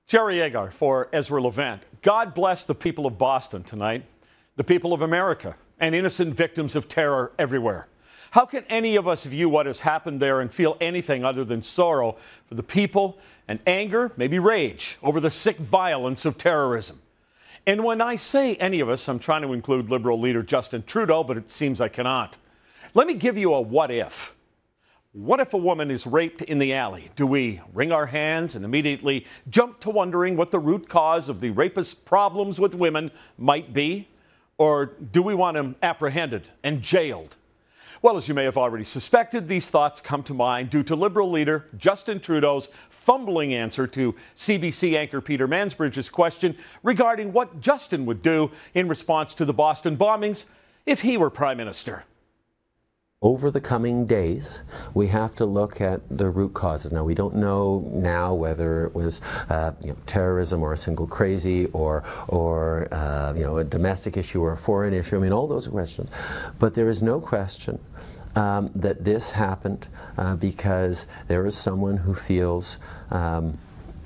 Jerry Agar for Ezra Levant. God bless the people of Boston tonight, the people of America, and innocent victims of terror everywhere. How can any of us view what has happened there and feel anything other than sorrow for the people and anger, maybe rage, over the sick violence of terrorism? And when I say any of us, I'm trying to include Liberal leader Justin Trudeau, but it seems I cannot. Let me give you a what if. What if a woman is raped in the alley? Do we wring our hands and immediately jump to wondering what the root cause of the rapist's problems with women might be? Or do we want him apprehended and jailed? Well, as you may have already suspected, these thoughts come to mind due to Liberal leader Justin Trudeau's fumbling answer to CBC anchor Peter Mansbridge's question regarding what Justin would do in response to the Boston bombings if he were Prime Minister. Over the coming days, we have to look at the root causes. Now, we don't know now whether it was terrorism or a single crazy or a domestic issue or a foreign issue. I mean, all those are questions. But there is no question that this happened because there is someone who feels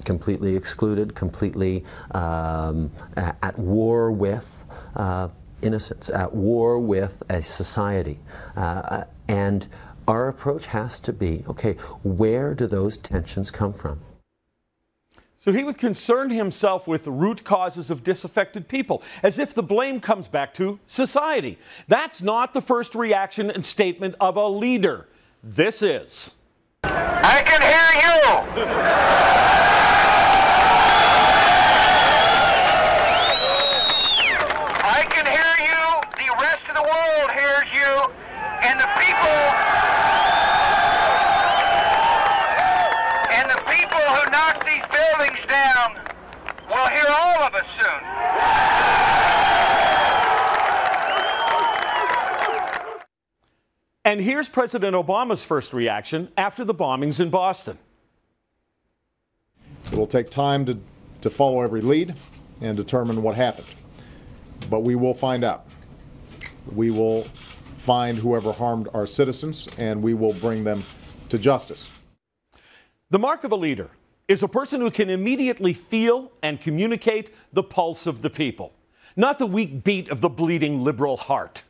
completely excluded, completely at war with innocence, at war with a society. And our approach has to be, okay, where do those tensions come from? So he would concern himself with the root causes of disaffected people, as if the blame comes back to society. That's not the first reaction and statement of a leader. This is. I can hear you! And the people who knocked these buildings down will hear all of us soon. And here's President Obama's first reaction after the bombings in Boston. It will take time to follow every lead and determine what happened. But we will find out. We will find whoever harmed our citizens, and we will bring them to justice. The mark of a leader is a person who can immediately feel and communicate the pulse of the people, not the weak beat of the bleeding liberal heart.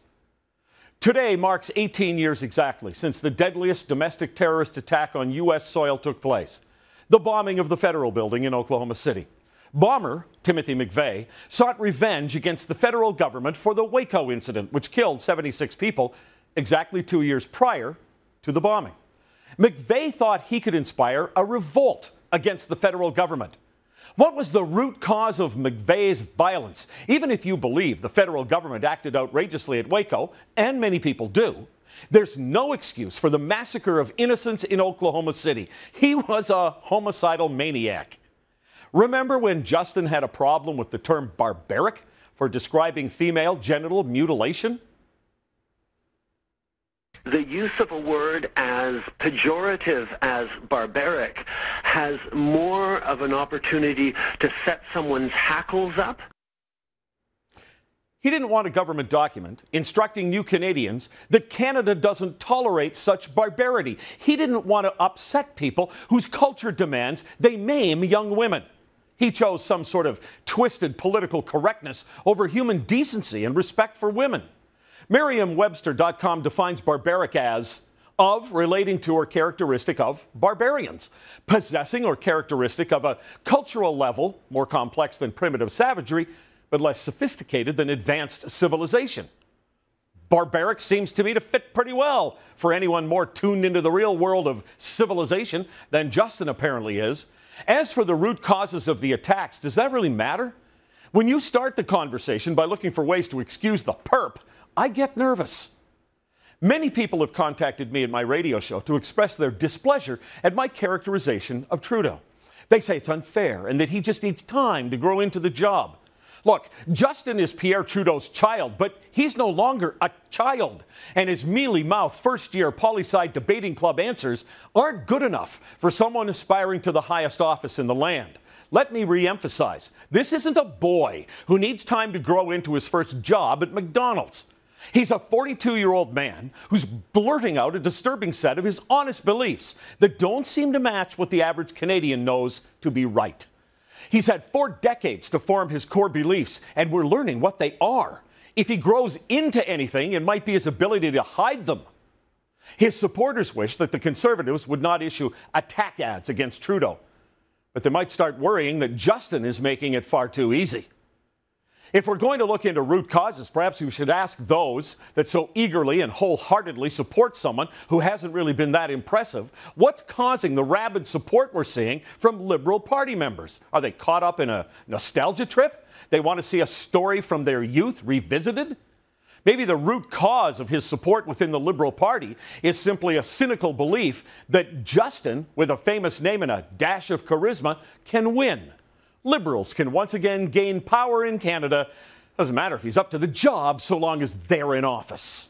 Today marks 18 years exactly since the deadliest domestic terrorist attack on U.S. soil took place, the bombing of the Federal Building in Oklahoma City. Bomber Timothy McVeigh sought revenge against the federal government for the Waco incident, which killed 76 people exactly 2 years prior to the bombing. McVeigh thought he could inspire a revolt against the federal government. What was the root cause of McVeigh's violence? Even if you believe the federal government acted outrageously at Waco, and many people do, there's no excuse for the massacre of innocents in Oklahoma City. He was a homicidal maniac. Remember when Justin had a problem with the term barbaric for describing female genital mutilation? The use of a word as pejorative as barbaric has more of an opportunity to set someone's hackles up. He didn't want a government document instructing new Canadians that Canada doesn't tolerate such barbarity. He didn't want to upset people whose culture demands they maim young women. He chose some sort of twisted political correctness over human decency and respect for women. Merriam-Webster.com defines barbaric as of, relating to, or characteristic of barbarians, possessing or characteristic of a cultural level more complex than primitive savagery, but less sophisticated than advanced civilization. Barbaric seems to me to fit pretty well for anyone more tuned into the real world of civilization than Justin apparently is. As for the root causes of the attacks, does that really matter? When you start the conversation by looking for ways to excuse the perp, I get nervous. Many people have contacted me at my radio show to express their displeasure at my characterization of Trudeau. They say it's unfair and that he just needs time to grow into the job. Look, Justin is Pierre Trudeau's child, but he's no longer a child. And his mealy-mouthed first-year poli-sci debating club answers aren't good enough for someone aspiring to the highest office in the land. Let me re-emphasize, this isn't a boy who needs time to grow into his first job at McDonald's. He's a 42-year-old man who's blurting out a disturbing set of his honest beliefs that don't seem to match what the average Canadian knows to be right. He's had 4 decades to form his core beliefs, and we're learning what they are. If he grows into anything, it might be his ability to hide them. His supporters wish that the Conservatives would not issue attack ads against Trudeau, but they might start worrying that Justin is making it far too easy. If we're going to look into root causes, perhaps we should ask those that so eagerly and wholeheartedly support someone who hasn't really been that impressive, what's causing the rabid support we're seeing from Liberal Party members? Are they caught up in a nostalgia trip? They want to see a story from their youth revisited? Maybe the root cause of his support within the Liberal Party is simply a cynical belief that Justin, with a famous name and a dash of charisma, can win. Liberals can once again gain power in Canada. Doesn't matter if he's up to the job so long as they're in office.